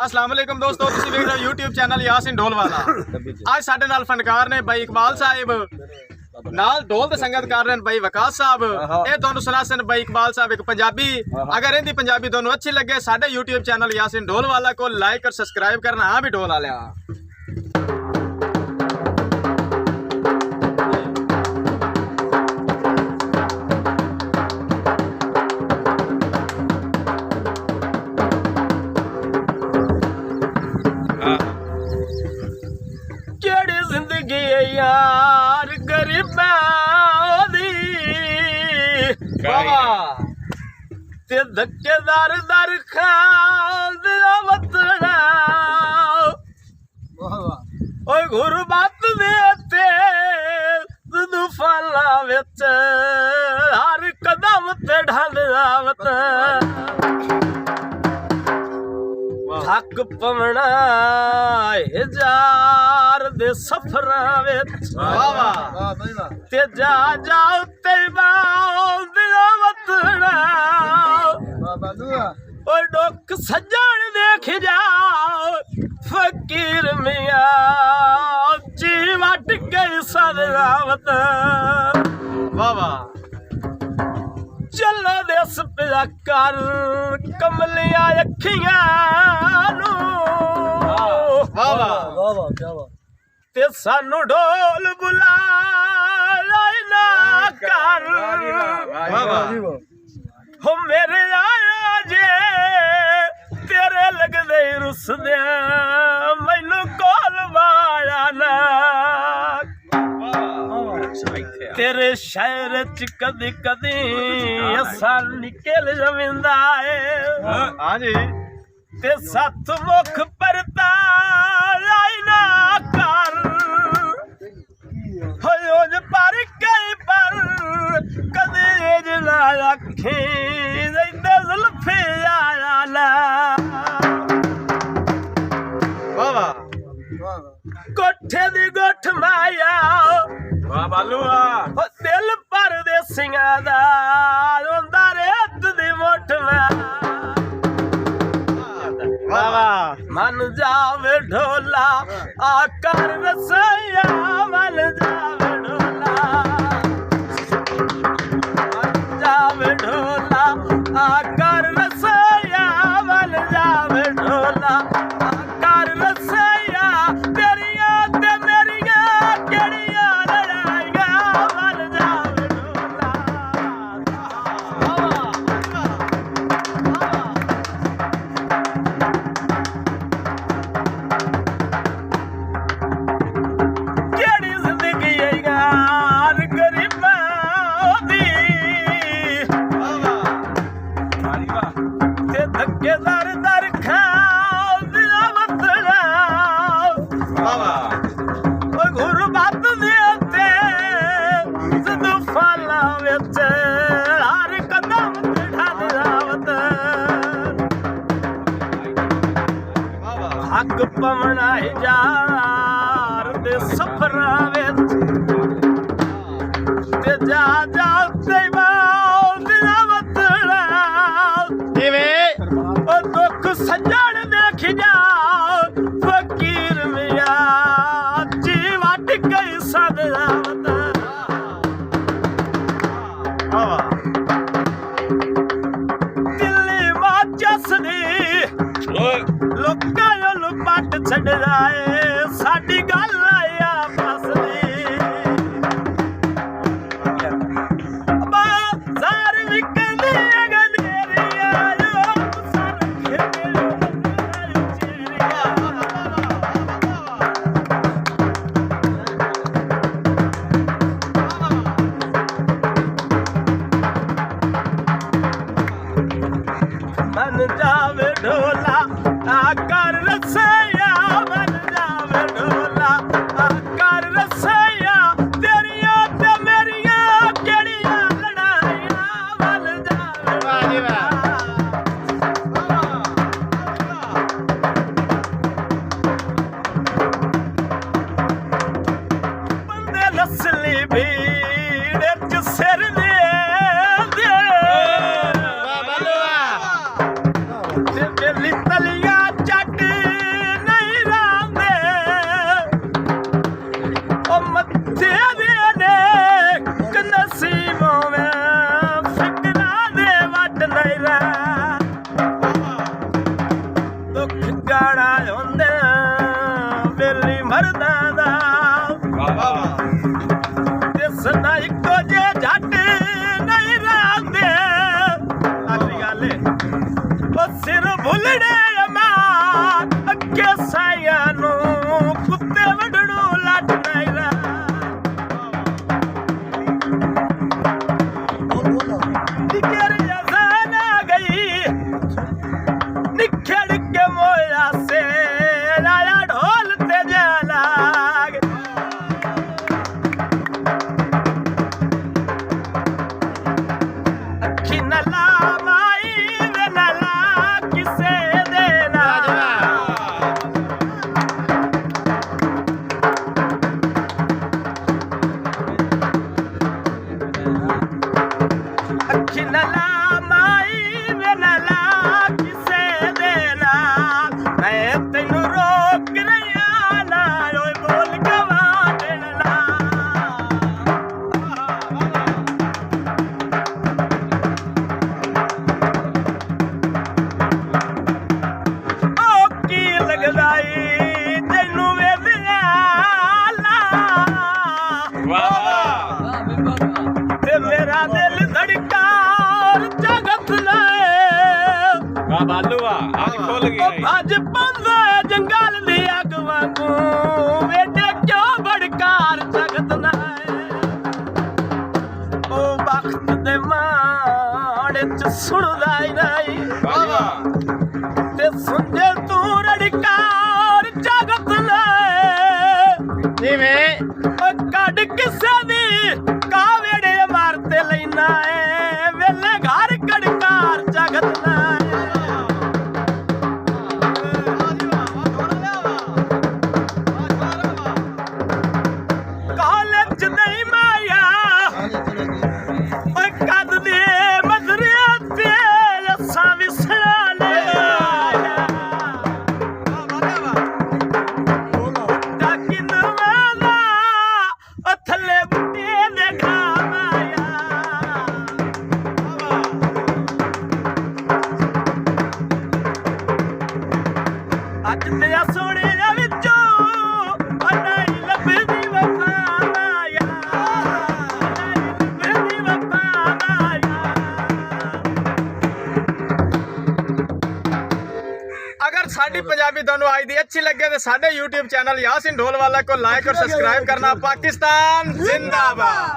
अस्सलाम वालेकुम दोस्तों, तुसीं वेख रहे हो YouTube चैनल यासिन ढोलवाला। आज साडे नाल फनकार ने भाई इकबाल साहिब, नाल ढोल ते संगत कर रहे हैं भाई वकास साहब। ये दोनों सुनासन भाई इकबाल साहब एक पंजाबी। अगर इनकी पंजाबी दोनों अच्छी लगे साडे YouTube चैनल यासिन ढोलवाला को लाइक और सब्सक्राइब करना। हाँ भी ढोल वाले यार गरीबां दी ते धक्केदार दर खाद वतना ओए गुरबत दे ते तूफाना विच हर कदम ते ढलदावत थक पवना जार दे सफरां विच ते जा जा उत्ते बांदिया वतना ओए डुक सज्जण देख जा फकीर मियां ची वट गई सदावत वाह वाह चलो देस पिया कर कमलियां अखियां नू ते सानू ढोल बुला ना कर हो मेरे आया जे तेरे लगदे रुसदे मैनू कोल वाया ना तेरे शहर च कदी कदी असा निकल जमिंदा है। हाँ जी ते सत मुख परता ना कर होज पर कई पर कदी जला अखी जुल्फे आया ला कोठे दी गोठ माया दिल पर देसियां दा रोंदा रेत दी मुठ मन जावे ढोला आकर रसैया मन जावे ढोला आकर रसैया मन जावे ढोला आकर रसैया तेरिया ते मेरिया केड़िया लड़ाइयां मन जावे धक्केदार दर खाद वतना गुरबत दे ते तूफाना विच हर कदम ते ढलदावत हक पवना जार दे सफरां विच ते जा जा उत्ते बांदिया वतना दुख सज्जण देख जा फकीर मियां ची वट गई सदावत दिल्ली माचस दी लोकां नूं पट छड्डदा ए साडी गल आपस दी बाजार विकदी मन जावे ढोला आकर रसैया मन जावे ढोला आकर रसैया तेरिया ते मेरिया केड़िया लड़ाइयां मन जावे बंदे नस्ली भीड़ च सिर दे मेरी तलिया चट ਦੁੱਖ ਗਾਣਾ ਹੁੰਦੇ ਵੇਲੀ ਮਰਦਾਂ ਦਾ ਇਸ ਨਾ ਇੱਕੋ ਜੇ ਜੱਟ ਨਹੀਂ ਰਹਿੰਦੇ ਆਖਰੀ ਗੱਲ ਉਹ ਸਿਰ ਭੁੱਲੜੇ ਅਮਾਨ ਅੱਗੇ ਸਾਇਆਂ ਨੂੰ ਕੁੱਤੇ ਵੜੜੂ ਲੱਟ ਨਹੀਂ ਰਾ ਨਿਕਰ ਜਸਾਨ ਗਈ ਨਿਖੜ ਕੇ ਮੋਇਆ ਸੇ ਲਾਇਆ ਢੋਲ ਤੇ ਜਲਾਗ ਅੱਖੀ ਨਲਾ ਮਾਈ ਵੇ ਨਲਾ ਕਿਸੇ ਦੇ ਨਾ ਅੱਖੀ ਨਲਾ ਮਾਈ ਵੇ ਨਲਾ ਕਿਸੇ ਦੇ ਨਾਲ ਮੈਂ ਤੈਨੂੰ ਰੋਕ ਰਿਹਾ ਨਾ ਓਏ ਬੋਲ ਗਵਾ ਦੇਣਾ ਓ ਕੀ ਲੱਗਦਾ ਈ ਤੈਨੂੰ ਵੇਖਿਆ ਲਾ ਤੇ ਮੇਰਾ ਦਿਲ ਧੜਕਾ ਜਗਤ ਲੈ ਬਾਲੂ ਆ ਅੱਜ ਖੁੱਲ ਗਿਆ ਅੱਜ ਪੰਦੇ ਜੰਗਲ ਦੀ ਅੱਗ ਵਾਂਗੂ ਵੇਟੇ ਕਿਉਂ ਬੜਕਾਰ ਜਗਤ ਨਾ ਉਹ ਵਕਤ ਦੇ ਮਾੜੇ ਚ ਸੁਣਦਾ ਹੀ ਨਹੀਂ ਤੇ ਸੁਣਦੇ ਤੂੰ ਰੜਕਾਰ ਜਗਤ ਲੈ ਜਿਵੇਂ ਉਹ ਕੱਢ ਕਿਸੇ ਦੀ ਕਾਵੇੜੇ ਮਾਰਤੇ ਲੈਣਾ ਏ ਵੇਲੇ ਘਰ ਕੜਕਾਰ ਜਗਤ ਲੈ ਕਾਲਜ ਨਹੀਂ ਮਾਇਆ ਓਏ ਕਦ ਦੇ ਮਜ਼ਰਿਆ ਤੇ ਅਸਾਂ ਵਿਸੜਾ ਲੈ ਟਾਕਿਨ ਵਾਲਾ ਓ ਥੱਲੇ ਬੁੱਟੇ ਦੇਖਾ ਮਾਇਆ ਅੱਜ ਤੇ ਸੋਹਣੇ ਵਿੱਚੋਂ ਨਹੀਂ ਲੱਭਦੀ ਵਫਾ ਮਾਇਆ ਨਹੀਂ ਲੱਭਦੀ ਵਫਾ ਮਾਇਆ अगर साडी पंजाबी ਤੁਹਾਨੂੰ आज ਦੀ अच्छी लगे तो साडे YouTube चैनल यासिन ढोलवाला को लाइक और सब्सक्राइब करना। पाकिस्तान जिंदाबाद।